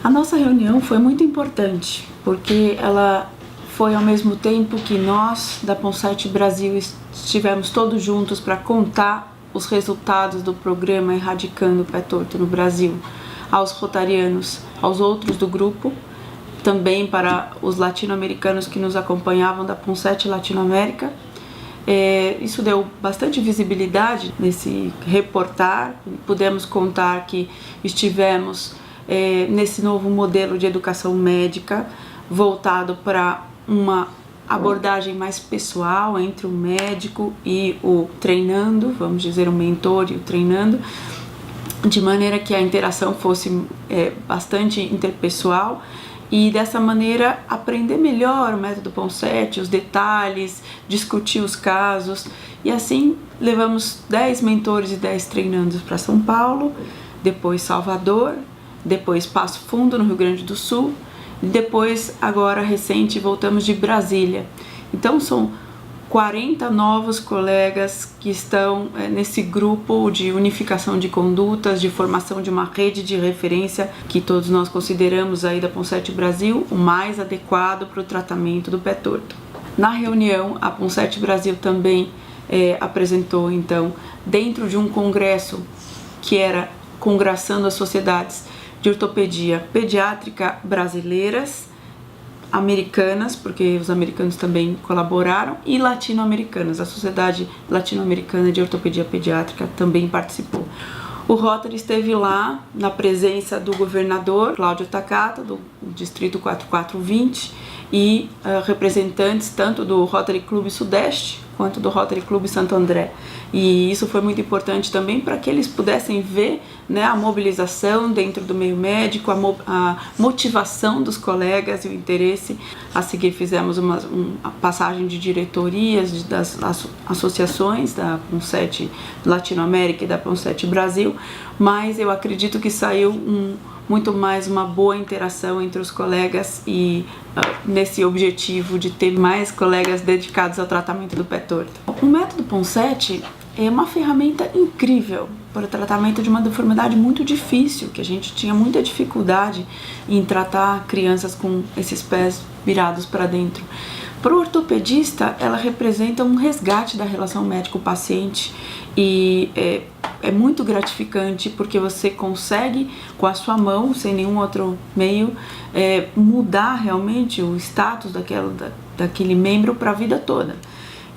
A nossa reunião foi muito importante, porque ela foi ao mesmo tempo que nós, da Ponsete Brasil, estivemos todos juntos para contar os resultados do programa Erradicando o Pé Torto no Brasil aos rotarianos, aos outros do grupo, também para os latino-americanos que nos acompanhavam da Ponsete Latinoamérica. Isso deu bastante visibilidade nesse reportar. Pudemos contar que estivemos nesse novo modelo de educação médica voltado para uma abordagem mais pessoal entre o médico e o treinando, vamos dizer, o mentor e o treinando, de maneira que a interação fosse bastante interpessoal e dessa maneira aprender melhor o método Ponsete, os detalhes, discutir os casos, e assim levamos 10 mentores e 10 treinandos para São Paulo, depois Salvador, depois Passo Fundo no Rio Grande do Sul, e depois agora recente voltamos de Brasília. Então são 40 novos colegas que estão nesse grupo de unificação de condutas, de formação de uma rede de referência que todos nós consideramos aí da Ponsete Brasil o mais adequado para o tratamento do pé torto. Na reunião, a Ponsete Brasil também apresentou, então, dentro de um congresso que era congraçando as sociedades de ortopedia pediátrica brasileiras, americanas, porque os americanos também colaboraram, e latino-americanas. A Sociedade Latino-Americana de Ortopedia Pediátrica também participou. O Rotary esteve lá na presença do governador Cláudio Takata, do Distrito 4420, e representantes tanto do Rotary Clube Sudeste quanto do Rotary Clube Santo André. E isso foi muito importante também para que eles pudessem ver, né, a mobilização dentro do meio médico, a motivação dos colegas e o interesse. A seguir fizemos uma passagem de diretorias das associações da Ponsete Latinoamérica e da Ponsete Brasil, mas eu acredito que saiu muito mais uma boa interação entre os colegas e nesse objetivo de ter mais colegas dedicados ao tratamento do pé torto. O método Ponsete é uma ferramenta incrível para o tratamento de uma deformidade muito difícil, que a gente tinha muita dificuldade em tratar crianças com esses pés virados para dentro. Para o ortopedista, ela representa um resgate da relação médico-paciente e é muito gratificante porque você consegue, com a sua mão, sem nenhum outro meio, mudar realmente o status daquele membro para a vida toda.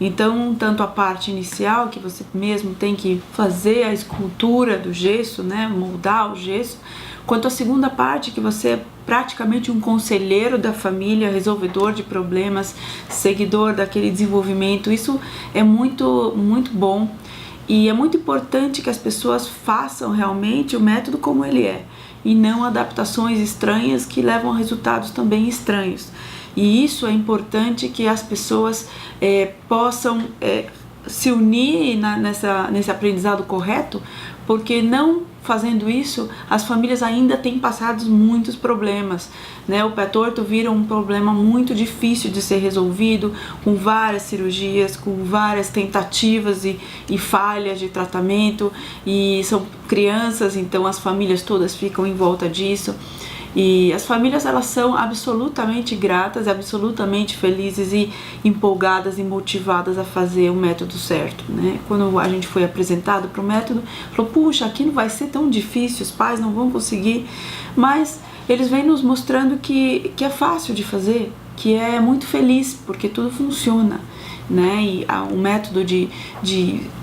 Então, tanto a parte inicial, que você mesmo tem que fazer a escultura do gesso, né, moldar o gesso, quanto a segunda parte, que você é praticamente um conselheiro da família, resolvedor de problemas, seguidor daquele desenvolvimento. Isso é muito, muito bom. E é muito importante que as pessoas façam realmente o método como ele é, e não adaptações estranhas que levam a resultados também estranhos. E isso é importante que as pessoas possam se unir nesse aprendizado correto, porque não fazendo isso, as famílias ainda têm passado muitos problemas, né? O pé torto vira um problema muito difícil de ser resolvido, com várias cirurgias, com várias tentativas e falhas de tratamento, e são crianças, então as famílias todas ficam em volta disso. E as famílias, elas são absolutamente gratas, absolutamente felizes e empolgadas e motivadas a fazer o método certo, né? Quando a gente foi apresentado para o método, falou, puxa, aqui não vai ser tão difícil, os pais não vão conseguir, mas eles vêm nos mostrando que é fácil de fazer, que é muito feliz, porque tudo funciona, né? E o método de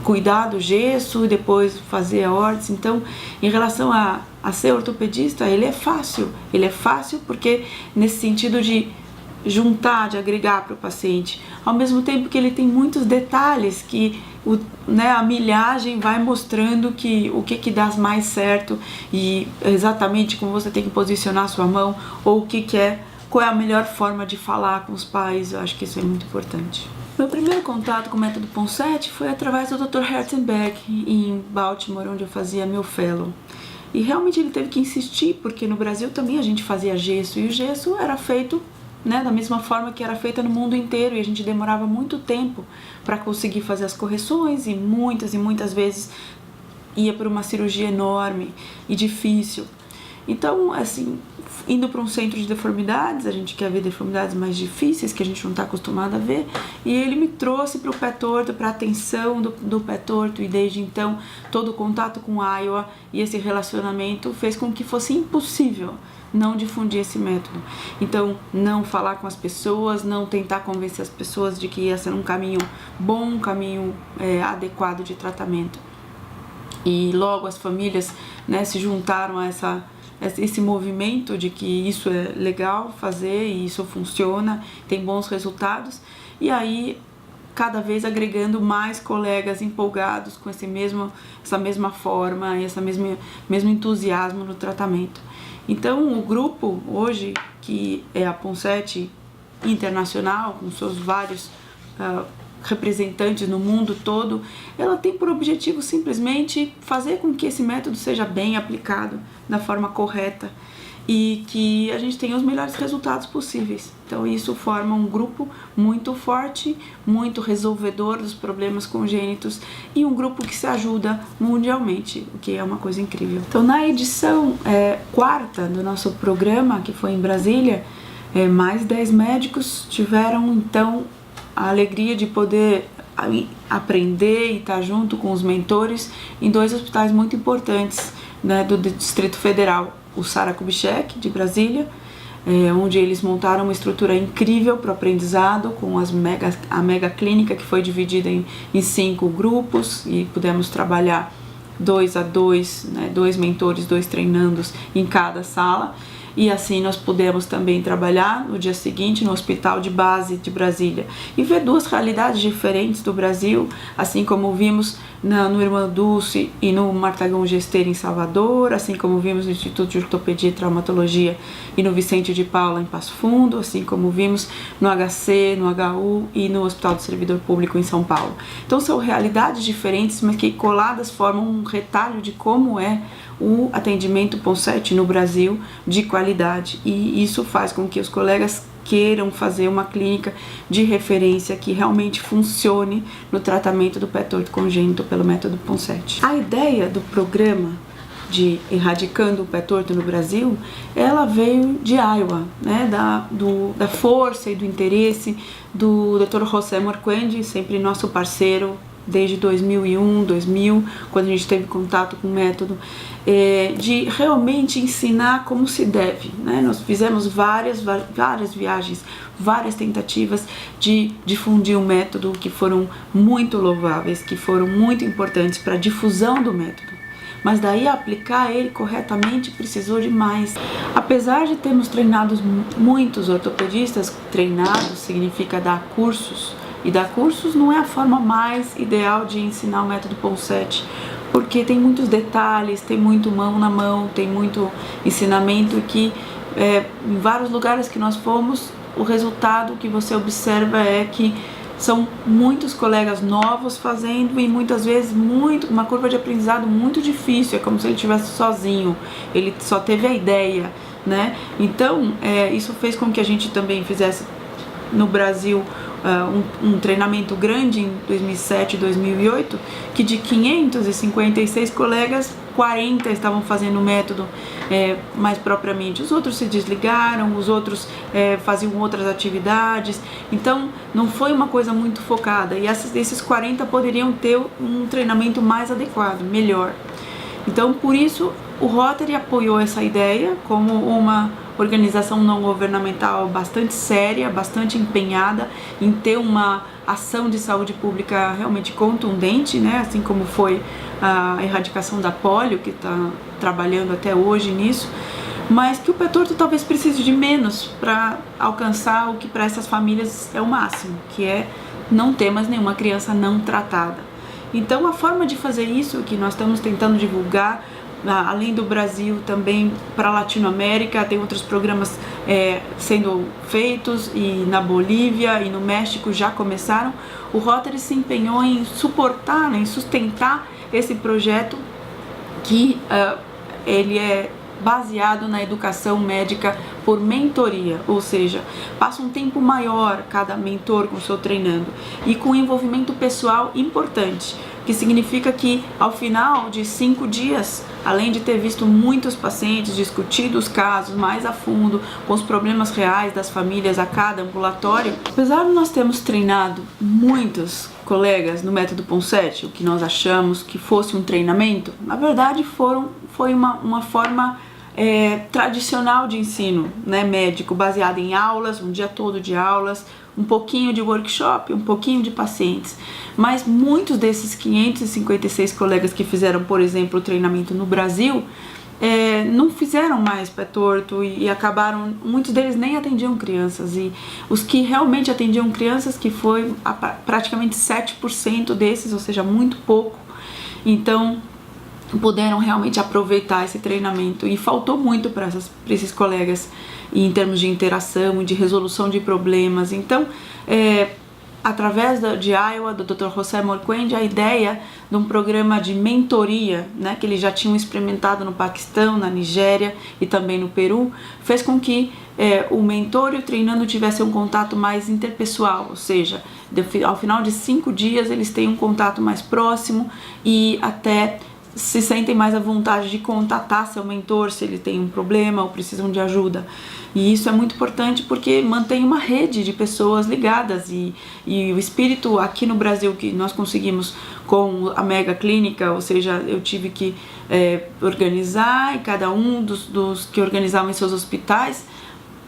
cuidar do gesso e depois fazer a órtese. Então, em relação a ser ortopedista, ele é fácil porque nesse sentido de juntar, de agregar para o paciente, ao mesmo tempo que ele tem muitos detalhes que a milhagem vai mostrando o que dá mais certo e exatamente como você tem que posicionar a sua mão, ou qual é a melhor forma de falar com os pais. Eu acho que isso é muito importante. Meu primeiro contato com o método Ponsete foi através do Dr. Herzenberg, em Baltimore, onde eu fazia meu fellow. E realmente ele teve que insistir, porque no Brasil também a gente fazia gesso, e o gesso era feito, né, da mesma forma que era feita no mundo inteiro, e a gente demorava muito tempo para conseguir fazer as correções, e muitas vezes ia por uma cirurgia enorme e difícil. Então, assim, indo para um centro de deformidades, a gente quer ver deformidades mais difíceis, que a gente não está acostumado a ver, e ele me trouxe para o pé torto, para a atenção do pé torto, e desde então todo o contato com Iowa e esse relacionamento fez com que fosse impossível não difundir esse método. Então, não falar com as pessoas, não tentar convencer as pessoas de que ia ser um caminho bom, um caminho adequado de tratamento. E logo as famílias, né, se juntaram a esse movimento de que isso é legal fazer e isso funciona, tem bons resultados, e aí cada vez agregando mais colegas empolgados com essa mesma forma, esse mesmo entusiasmo no tratamento. Então o grupo hoje, que é a Ponsete Internacional, com seus vários representantes no mundo todo, ela tem por objetivo simplesmente fazer com que esse método seja bem aplicado da forma correta e que a gente tenha os melhores resultados possíveis. Então isso forma um grupo muito forte, muito resolvedor dos problemas congênitos e um grupo que se ajuda mundialmente, o que é uma coisa incrível. Então na edição 4ª do nosso programa, que foi em Brasília, mais 10 médicos tiveram então a alegria de poder aprender e estar junto com os mentores em 2 hospitais muito importantes, né, do Distrito Federal, o Sara Kubitschek, de Brasília, onde eles montaram uma estrutura incrível para o aprendizado, com a mega clínica, que foi dividida em 5 grupos, e pudemos trabalhar 2 a 2, né, 2 mentores, 2 treinandos em cada sala. E assim nós pudemos também trabalhar no dia seguinte no Hospital de Base de Brasília e ver 2 realidades diferentes do Brasil, assim como vimos no Irmã Dulce e no Martagão Gesteira em Salvador, assim como vimos no Instituto de Ortopedia e Traumatologia e no Vicente de Paula em Passo Fundo, assim como vimos no HC, no HU e no Hospital do Servidor Público em São Paulo. Então são realidades diferentes, mas que coladas formam um retalho de como é o atendimento Ponsete no Brasil de qualidade, e isso faz com que os colegas queiram fazer uma clínica de referência que realmente funcione no tratamento do pé torto congênito pelo método Ponsete. A ideia do programa de Erradicando o Pé Torto no Brasil, ela veio de Iowa, né, da força e do interesse do Dr. José Morquendi, sempre nosso parceiro desde 2001, 2000, quando a gente teve contato com o método, de realmente ensinar como se deve, né? Nós fizemos várias viagens, várias tentativas de difundir o método, que foram muito louváveis, que foram muito importantes para a difusão do método. Mas daí aplicar ele corretamente precisou de mais. Apesar de termos treinado muitos ortopedistas, treinados significa dar cursos, e dar cursos não é a forma mais ideal de ensinar o método Ponsete, porque tem muitos detalhes, tem muito mão na mão, tem muito ensinamento que em vários lugares que nós fomos, o resultado que você observa é que são muitos colegas novos fazendo e muitas vezes uma curva de aprendizado muito difícil, é como se ele estivesse sozinho, ele só teve a ideia, né? Então isso fez com que a gente também fizesse no Brasil um treinamento grande em 2007 e 2008, que de 556 colegas, 40 estavam fazendo o método mais propriamente. Os outros se desligaram, os outros faziam outras atividades, então não foi uma coisa muito focada, e esses 40 poderiam ter um treinamento mais adequado, melhor. Então, por isso, o Rotary apoiou essa ideia como uma organização não governamental bastante séria, bastante empenhada em ter uma ação de saúde pública realmente contundente, né? Assim como foi a erradicação da polio, que está trabalhando até hoje nisso, mas que o pé torto talvez precise de menos para alcançar o que para essas famílias é o máximo, que é não ter mais nenhuma criança não tratada. Então a forma de fazer isso que nós estamos tentando divulgar, além do Brasil, também para a Latinoamérica, tem outros programas sendo feitos, e na Bolívia e no México já começaram. O Rotary se empenhou em suportar, né, em sustentar esse projeto, que ele é baseado na educação médica por mentoria, ou seja, passa um tempo maior cada mentor com o seu treinando, e com envolvimento pessoal importante, que significa que ao final de 5 dias além de ter visto muitos pacientes, discutido os casos mais a fundo, com os problemas reais das famílias a cada ambulatório, apesar de nós termos treinado muitos colegas no método Ponseti, o que nós achamos que fosse um treinamento, na verdade foi uma forma tradicional de ensino, né, médico, baseada em aulas, um dia todo de aulas, um pouquinho de workshop, um pouquinho de pacientes. Mas muitos desses 556 colegas que fizeram, por exemplo, o treinamento no Brasil, não fizeram mais pé torto e acabaram, muitos deles nem atendiam crianças, e os que realmente atendiam crianças, que foi praticamente 7% desses, ou seja, muito pouco, então puderam realmente aproveitar esse treinamento, e faltou muito para esses colegas em termos de interação e de resolução de problemas. Então, através de Iowa, do Dr. José Morquendi, a ideia de um programa de mentoria, né, que eles já tinham experimentado no Paquistão, na Nigéria e também no Peru, fez com que o mentor e o treinando tivessem um contato mais interpessoal, ou seja, ao final de 5 dias eles têm um contato mais próximo e até se sentem mais à vontade de contatar seu mentor se ele tem um problema ou precisam de ajuda. E isso é muito importante porque mantém uma rede de pessoas ligadas, e o espírito aqui no Brasil que nós conseguimos com a mega clínica, ou seja, eu tive que organizar, e cada um dos que organizavam em seus hospitais,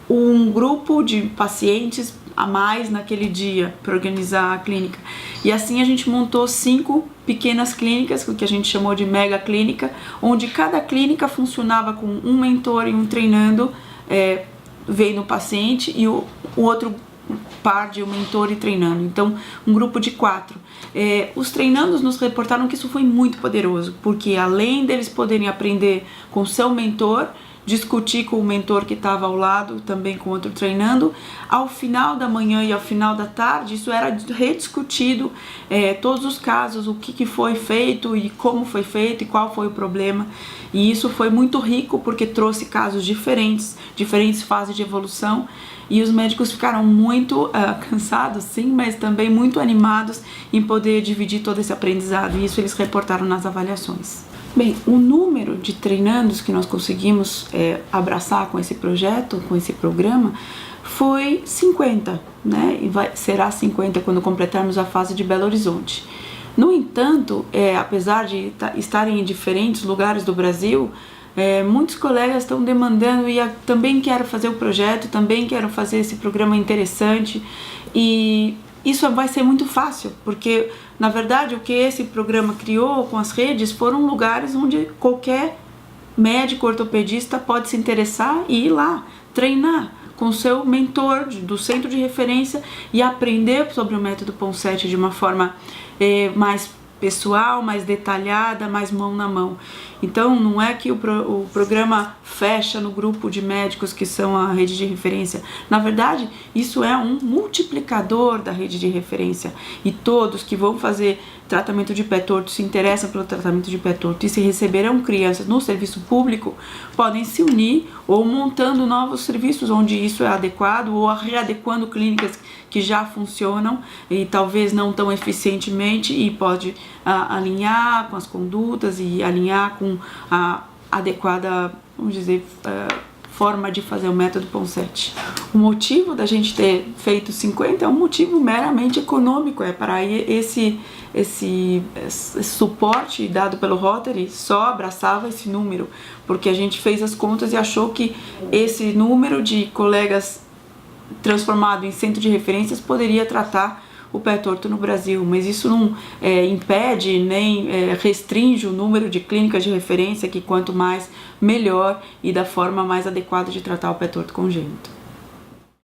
um grupo de pacientes a mais naquele dia para organizar a clínica. E assim a gente montou 5 pequenas clínicas, o que a gente chamou de mega clínica, onde cada clínica funcionava com um mentor e um treinando, vendo o paciente, e o outro par de um mentor e treinando. Então, um grupo de 4. Os treinandos nos reportaram que isso foi muito poderoso, porque além deles poderem aprender com seu mentor, discutir com o mentor que estava ao lado, também com outro treinando, ao final da manhã e ao final da tarde, isso era rediscutido, todos os casos, o que foi feito e como foi feito e qual foi o problema. E isso foi muito rico porque trouxe casos diferentes fases de evolução, e os médicos ficaram muito cansados, sim, mas também muito animados em poder dividir todo esse aprendizado, e isso eles reportaram nas avaliações. Bem, o número de treinandos que nós conseguimos abraçar com esse projeto, com esse programa, foi 50, né? E será 50 quando completarmos a fase de Belo Horizonte. No entanto, apesar de estarem em diferentes lugares do Brasil, muitos colegas estão demandando, e também quero fazer o projeto, também quero fazer esse programa interessante, e isso vai ser muito fácil, porque na verdade o que esse programa criou com as redes foram lugares onde qualquer médico ortopedista pode se interessar e ir lá treinar com seu mentor do centro de referência e aprender sobre o método Ponseti de uma forma mais pessoal, mais detalhada, mais mão na mão. Então não é que o programa fecha no grupo de médicos que são a rede de referência. Na verdade, isso é um multiplicador da rede de referência, e todos que vão fazer tratamento de pé torto, se interessam pelo tratamento de pé torto e se receberão crianças no serviço público, podem se unir ou montando novos serviços onde isso é adequado, ou readequando clínicas que já funcionam e talvez não tão eficientemente, e pode alinhar com as condutas e alinhar com a adequada, vamos dizer, forma de fazer o método Ponseti. O motivo da gente ter feito 50 é um motivo meramente econômico, para esse suporte dado pelo Rotary só abraçava esse número, porque a gente fez as contas e achou que esse número de colegas transformado em centro de referências poderia tratar o pé torto no Brasil, mas isso não impede nem restringe o número de clínicas de referência, que quanto mais melhor e da forma mais adequada de tratar o pé torto congênito.